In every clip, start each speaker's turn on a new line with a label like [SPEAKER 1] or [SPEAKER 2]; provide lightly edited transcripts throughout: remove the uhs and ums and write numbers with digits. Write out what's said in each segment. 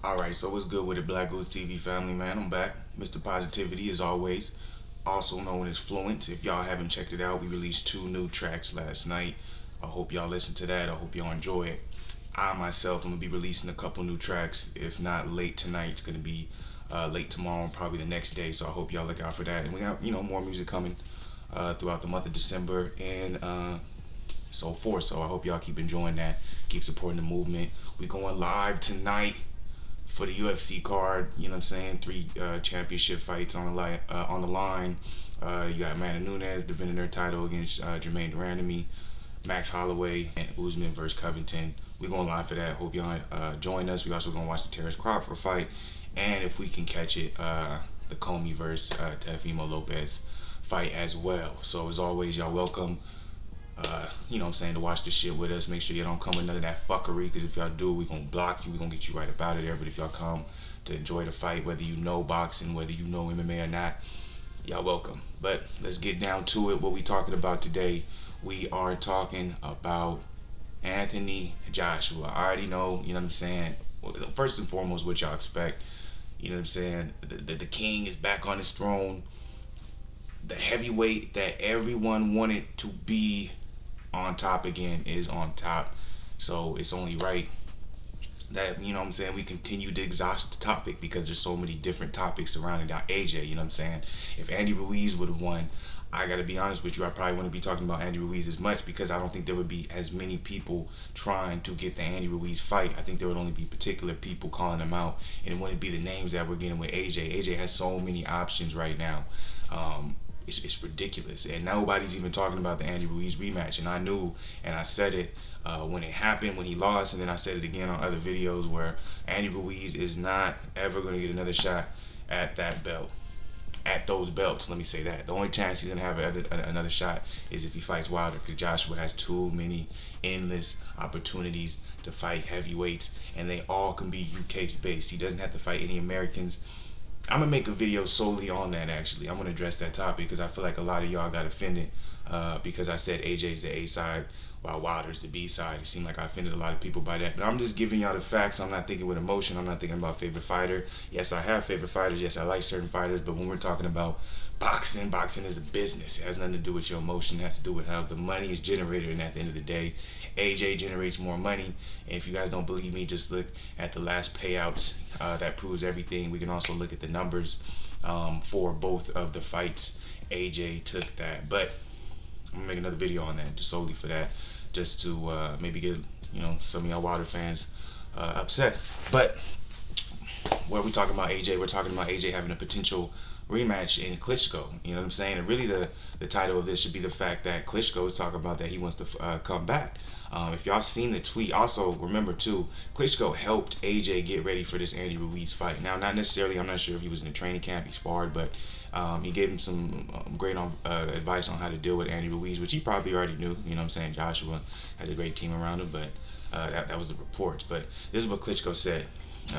[SPEAKER 1] Alright, so what's good with it, Black Goose TV family, man? I'm back. Mr. Positivity, as always, also known as Fluence. If y'all haven't checked it out, we released two new tracks last night. I hope y'all listen to that. I hope y'all enjoy it. I myself, I'm going to be releasing a couple new tracks. If not late tonight, it's going to be late tomorrow and probably the next day. So I hope y'all look out for that. And we got, more music coming throughout the month of December and so forth. So I hope y'all keep enjoying that. Keep supporting the movement. We going live tonight for the UFC card. You know what I'm saying? Three championship fights on the line. You got Amanda Nunes defending her title against Jermaine Durandamy, Max Holloway, and Usman versus Covington. We're going live for that. Hope y'all join us. We also going to watch the Terrence Crawford fight. And if we can catch it, the Comey versus Teofimo Lopez fight as well. So as always, y'all welcome. You know what I'm saying, to watch this shit with us. Make sure you don't come with none of that fuckery, because if y'all do, we gonna block you. We gonna get you right up out of there. But if y'all come to enjoy the fight, whether you know boxing, whether you know MMA or not, y'all welcome. But let's get down to it. What we talking about today? We are talking about Anthony Joshua. I already know, you know what I'm saying. Well, first and foremost, what y'all expect. You know what I'm saying. The king is back on his throne. The heavyweight that everyone wanted to be on top again is on top. So it's only right that, you know what I'm saying, we continue to exhaust the topic, because there's so many different topics surrounding that AJ. You know what I'm saying? If Andy Ruiz would have won, I gotta be honest with you, I probably wouldn't be talking about Andy Ruiz as much, because I don't think there would be as many people trying to get the Andy Ruiz fight. I think there would only be particular people calling him out, and it wouldn't be the names that we're getting with AJ. AJ has so many options right now. It's ridiculous, and nobody's even talking about the Andy Ruiz rematch. And I knew, and I said it when it happened, when he lost, and then I said it again on other videos, where Andy Ruiz is not ever going to get another shot at that belt, at those belts. Let me say that. The only chance he's going to have another shot is if he fights Wilder, because Joshua has too many endless opportunities to fight heavyweights, and they all can be UK based. He doesn't have to fight any Americans. I'm gonna make a video solely on that. Actually, I'm gonna address that topic, because I feel like a lot of y'all got offended because I said AJ's the A side while Wilder's the B side. It seemed like I offended a lot of people by that, but I'm just giving y'all the facts. I'm not thinking with emotion. I'm not thinking about favorite fighter. Yes, I have favorite fighters. Yes, I like certain fighters, but when we're talking about boxing is a business. It has nothing to do with your emotion. It has to do with how the money is generated, and at the end of the day, AJ generates more money. And if you guys don't believe me, just look at the last payouts. That proves everything. We can also look at the numbers for both of the fights. AJ took that, but I'm gonna make another video on that just solely for that, just to maybe get some of y'all Wilder fans upset. But what are we talking about AJ? We're talking about AJ having a potential rematch in Klitschko. You know what I'm saying? And really the title of this should be the fact that Klitschko is talking about that he wants to come back. If y'all seen the tweet, also remember too, Klitschko helped AJ get ready for this Andy Ruiz fight. Now, not necessarily, I'm not sure if he was in the training camp, he sparred, but he gave him some great advice on how to deal with Andy Ruiz, which he probably already knew. You know what I'm saying? Joshua has a great team around him, but that was the reports. But this is what Klitschko said.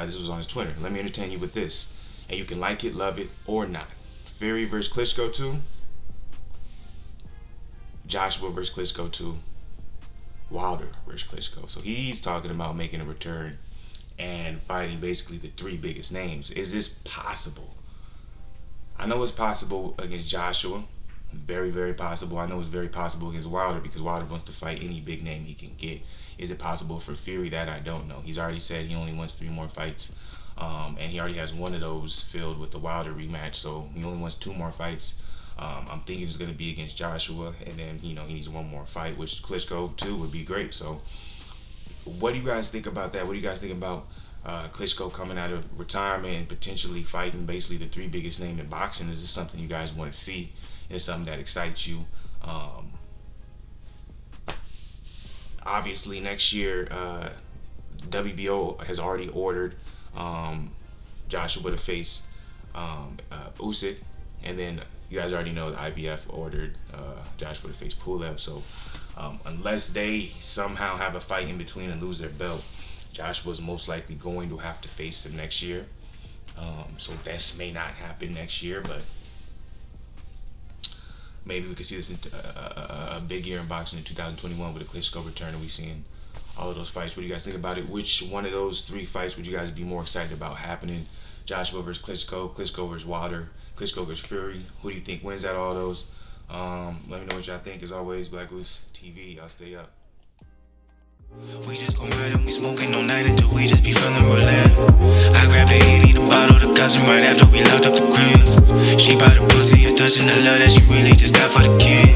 [SPEAKER 1] This was on his Twitter. Let me entertain you with this. And you can like it, love it, or not. Fury versus Klitschko 2. Joshua versus Klitschko 2. Wilder versus Klitschko. So he's talking about making a return and fighting basically the three biggest names. Is this possible? I know it's possible against Joshua. Very, very possible. I know it's very possible against Wilder, because Wilder wants to fight any big name he can get. Is it possible for Fury? That I don't know. He's already said he only wants 3 more fights. And he already has one of those filled with the Wilder rematch, so he only wants 2 more fights. I'm thinking it's going to be against Joshua, and then he needs 1 more fight, which Klitschko too would be great. So what do you guys think about that? What do you guys think about Klitschko coming out of retirement and potentially fighting basically the 3 biggest names in boxing? Is this something you guys want to see? Is something that excites you? Obviously next year, WBO has already ordered Joshua to face Usyk, and then you guys already know the IBF ordered Joshua to face Pulev. So unless they somehow have a fight in between and lose their belt, Joshua's most likely going to have to face him next year. So this may not happen next year, but maybe we could see this in a big year in boxing in 2021 with a Klitschko return, and we seeing all of those fights. What do you guys think about it? Which one of those three fights would you guys be more excited about happening? Joshua versus Klitschko, Klitschko versus Wilder, Klitschko versus Fury. Who do you think wins out of all those? Let me know what y'all think. As always, Black Goose TV. Y'all stay up.
[SPEAKER 2] We just gon' ride and we smoking all night until we just be feeling relaxed. I grabbed the 80, the bottle, the cups, and right after we locked up the crib. She bought the pussy, a touching the love that she really just got for the kid.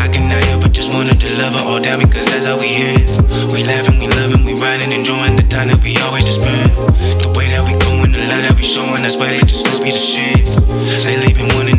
[SPEAKER 2] I cannot help but just wanna just love her all down because that's how we is. We laughing, we loving, we riding, enjoying the time that we always just spend. The way that we going, the love that we showing, I swear they just must be the shit. Lately been wanting